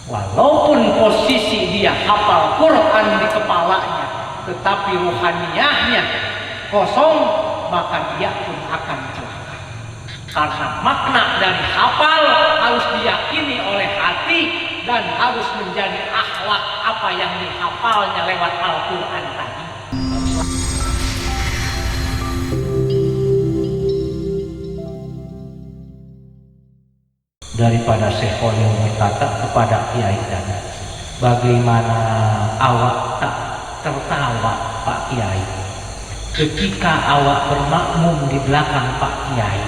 Walaupun posisi dia hafal Quran di kepalanya, tetapi ruhaniyahnya kosong, maka dia pun akan celaka. Karena makna dari hafal harus diyakini oleh hati dan harus menjadi akhlak apa yang dihafalnya lewat Al-Quran tadi. Daripada Syekh Khalil berkata kepada Kiai tadi, bagaimana awak tak tertawa Pak Kiai ketika awak bermakmum di belakang Pak Kiai,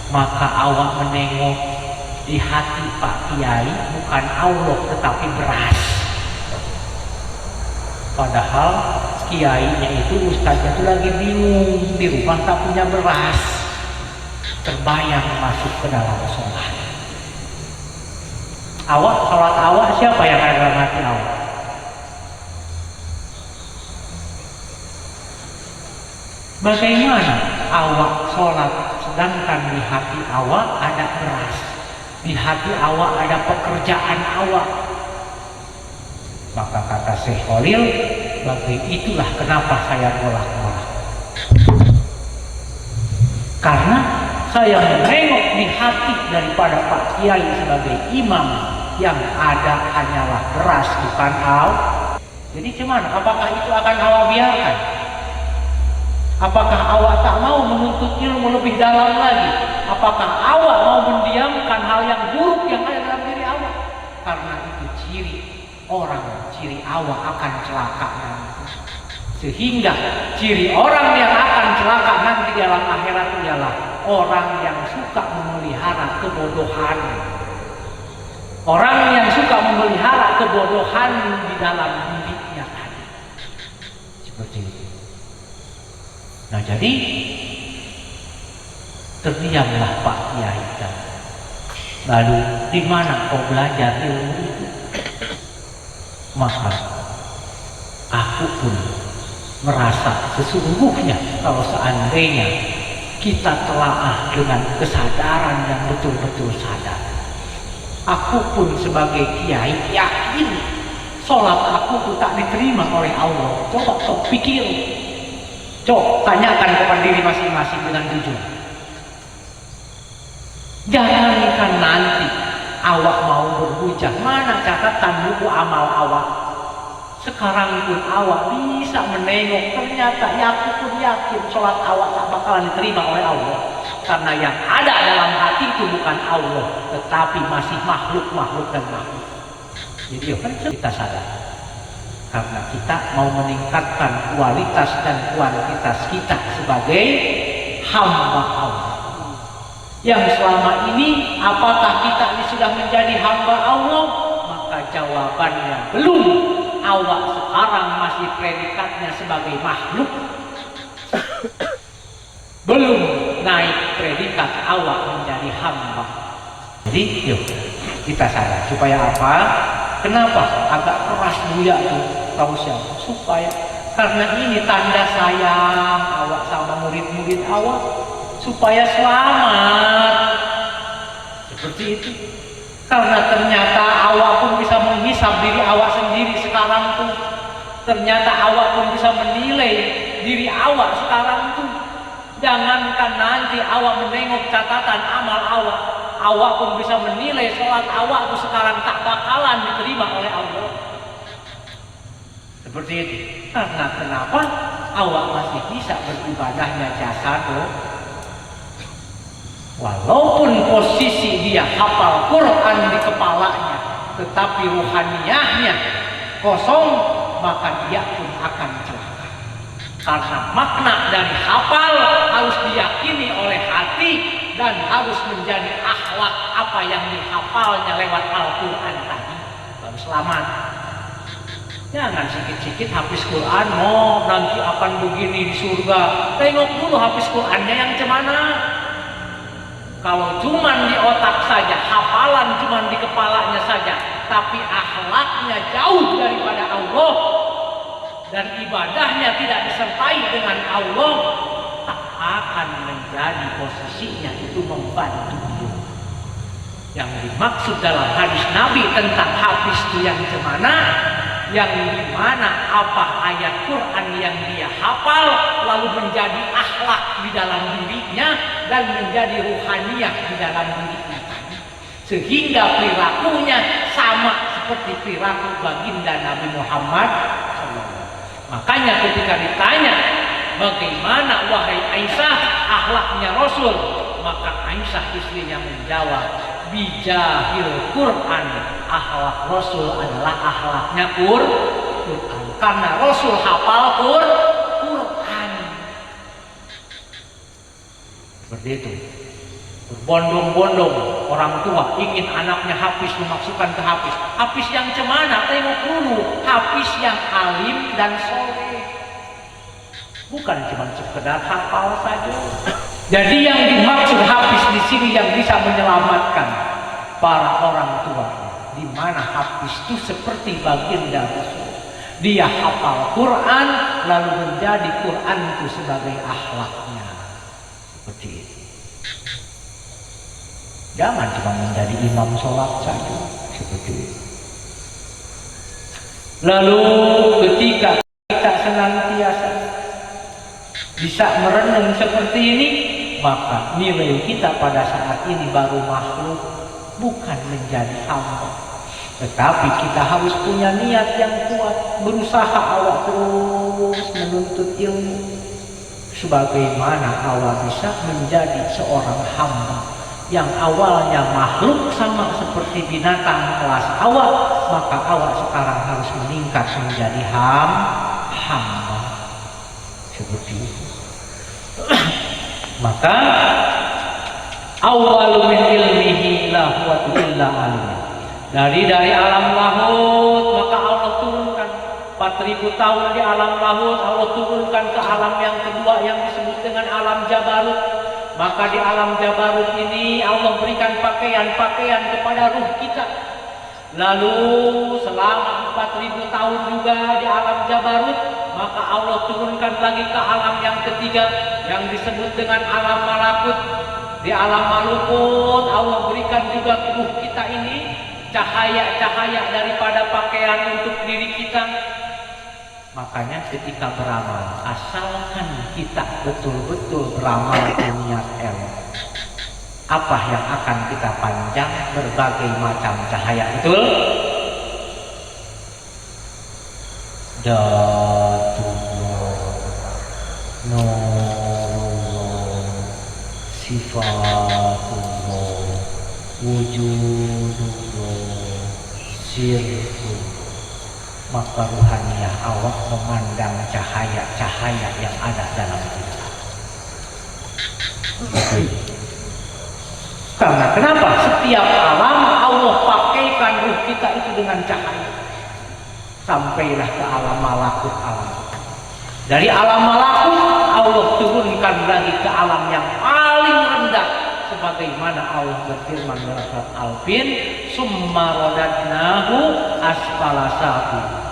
maka awak menengok di hati Pak Kiai bukan Allah tetapi beras. Padahal kiainya itu, ustaznya itu lagi bingung, di rumah tak punya beras, terbayang masuk ke dalam sholat. Sholat awak siapa yang ada dalam hati awak? Bagaimana awak sholat sedangkan di hati awak ada beras, di hati awak ada pekerjaan awak? Maka kata Syekh Khalil, itulah kenapa saya golak-golak. Karena saya menengok di hati daripada Pak Kiai sebagai imam, yang ada hanyalah beras bukan awak. Jadi cuman apakah itu akan awak biarkan? Apakah awak tak mau menuntut ilmu lebih dalam lagi? Apakah awak mau mendiamkan hal yang buruk yang ada dalam diri awak? Karena itu ciri awak akan celaka nanti. Sehingga ciri orang yang akan celaka nanti dalam akhirat ialah orang yang suka memelihara kebodohan. Orang yang suka memelihara kebodohan di dalam dirinya tadi. Seperti itu. Nah jadi terdiamlah Pak Kiai. Lalu di mana kau belajar ilmu itu? Maka aku pun merasa sesungguhnya kalau seandainya kita telaah dengan kesadaran yang betul-betul sadar, aku pun sebagai kiai yakin sholat aku tuh tak diterima oleh Allah. Coba kau pikir, coba tanyakan kepada diri masing-masing dengan jujur. Jangankan nanti awak mau berhujah, mana catatan buku amal awak? Sekarang pun awak bisa menengok, ternyata ya aku pun yakin sholat awak tak bakalan diterima oleh Allah. Karena yang ada dalam hati itu bukan Allah, tetapi masih makhluk-makhluk dan makhluk. Jadi kan kita sadar, karena kita mau meningkatkan kualitas dan kuantitas kita sebagai hamba Allah. Yang selama ini apakah kita ini sudah menjadi hamba Allah? Maka jawabannya belum. Awak sekarang masih predikatnya sebagai makhluk, belum naik predikat awak menjadi hamba. Jadi yuk kita sadar. Supaya apa? Kenapa agak keras Buya tuh tahu siapa? Supaya karena ini tanda sayang awak sama murid-murid awak, supaya selamat. Seperti itu. Karena ternyata awak pun bisa menghisap diri awak sendiri sekarang tuh. Ternyata awak pun bisa menilai diri awak sekarang tuh. Jangankan nanti awak menengok catatan amal awak, awak pun bisa menilai sholat awak tuh sekarang tak bakalan diterima oleh Allah. Seperti itu. Karena kenapa? Awak masih bisa beribadahnya jasad loh. Walaupun posisi dia hafal Quran di kepalanya, tetapi ruhaniyahnya kosong, maka dia pun akan celaka. Karena makna dari hafal harus diyakini oleh hati dan harus menjadi akhlak apa yang dihafalnya lewat Al-Quran tadi. Baru selamat. Jangan sikit-sikit habis Quran, nanti akan begini di surga. Tengok dulu habis Qurannya yang cemana. Kalau cuman di otak saja, hafalan cuman di kepalanya saja, tapi akhlaknya jauh daripada Allah dan ibadahnya tidak disertai dengan Allah, tak akan menjadi posisinya itu membantu. Yang dimaksud dalam hadis Nabi tentang habis itu yang cemana, yang dimana apa ayat Quran yang dia hafal lalu menjadi akhlak di dalam dirinya dan menjadi ruhaniyah di dalam dirinya tadi, sehingga perilakunya sama seperti perilaku baginda Nabi Muhammad SAW. Makanya ketika ditanya bagaimana wahai Aisyah akhlaknya Rasul, maka Aisyah istrinya menjawab, bijahil Quran, akhlak Rasul adalah akhlaknya Quran, karena Rasul hafal Quran. Seperti itu. Berbondong-bondong orang tua ingin anaknya hafiz, memasukkan ke hafiz. Hafiz yang cemana? Tengok dulu, hafiz yang alim dan soleh, bukan cuma sekedar hafal saja. Jadi yang dimaksud hafiz di sini yang bisa menyelamatkan para orang tua, di mana hafiz itu seperti baginda Rasul. Dia hafal Quran lalu menjadi Quran itu sebagai akhlaknya. Seperti itu. Jangan cuma menjadi imam sholat saja. Seperti itu. Lalu ketika kita senantiasa bisa merenung seperti ini, maka nilai kita pada saat ini baru makhluk, bukan menjadi hamba. Tetapi kita harus punya niat yang kuat, berusaha awak terus menuntut ilmu, sebagaimana awak bisa menjadi seorang hamba. Yang awalnya makhluk sama seperti binatang kelas awak, maka awak sekarang harus meningkat menjadi hamba. Seperti itu. Maka awwalu min ilmihi la huwa illa alim. Dari alam lahut maka Allah turunkan 4000 tahun di alam lahut, Allah turunkan ke alam yang kedua yang disebut dengan alam jabarut. Maka di alam jabarut ini Allah berikan pakaian-pakaian kepada ruh kita. Lalu selama 4000 tahun juga di alam jabarut, maka Allah turunkan lagi ke alam yang ketiga yang disebut dengan alam malakut. Di alam malakut Allah berikan juga ke ruh kita ini cahaya-cahaya daripada pakaian untuk diri kita. Makanya ketika beramal, asalkan kita betul-betul beramal niat elok, apa yang akan kita panjang? Berbagai macam cahaya. Betul? Datullah, nurullah, sifatullah, wujudullah, sirrullah. Maka ruhaniyah awak memandang cahaya-cahaya yang ada dalam kita. Karena kenapa? Setiap alam Allah pakaikan ruh kita itu dengan cahaya. Sampailah ke alam malakut alam. Dari alam malakut Allah turunkan lagi ke alam yang paling rendah. Sebagaimana Allah berfirman dalam surat Al-Fin, summa radadnahu asfala safilin.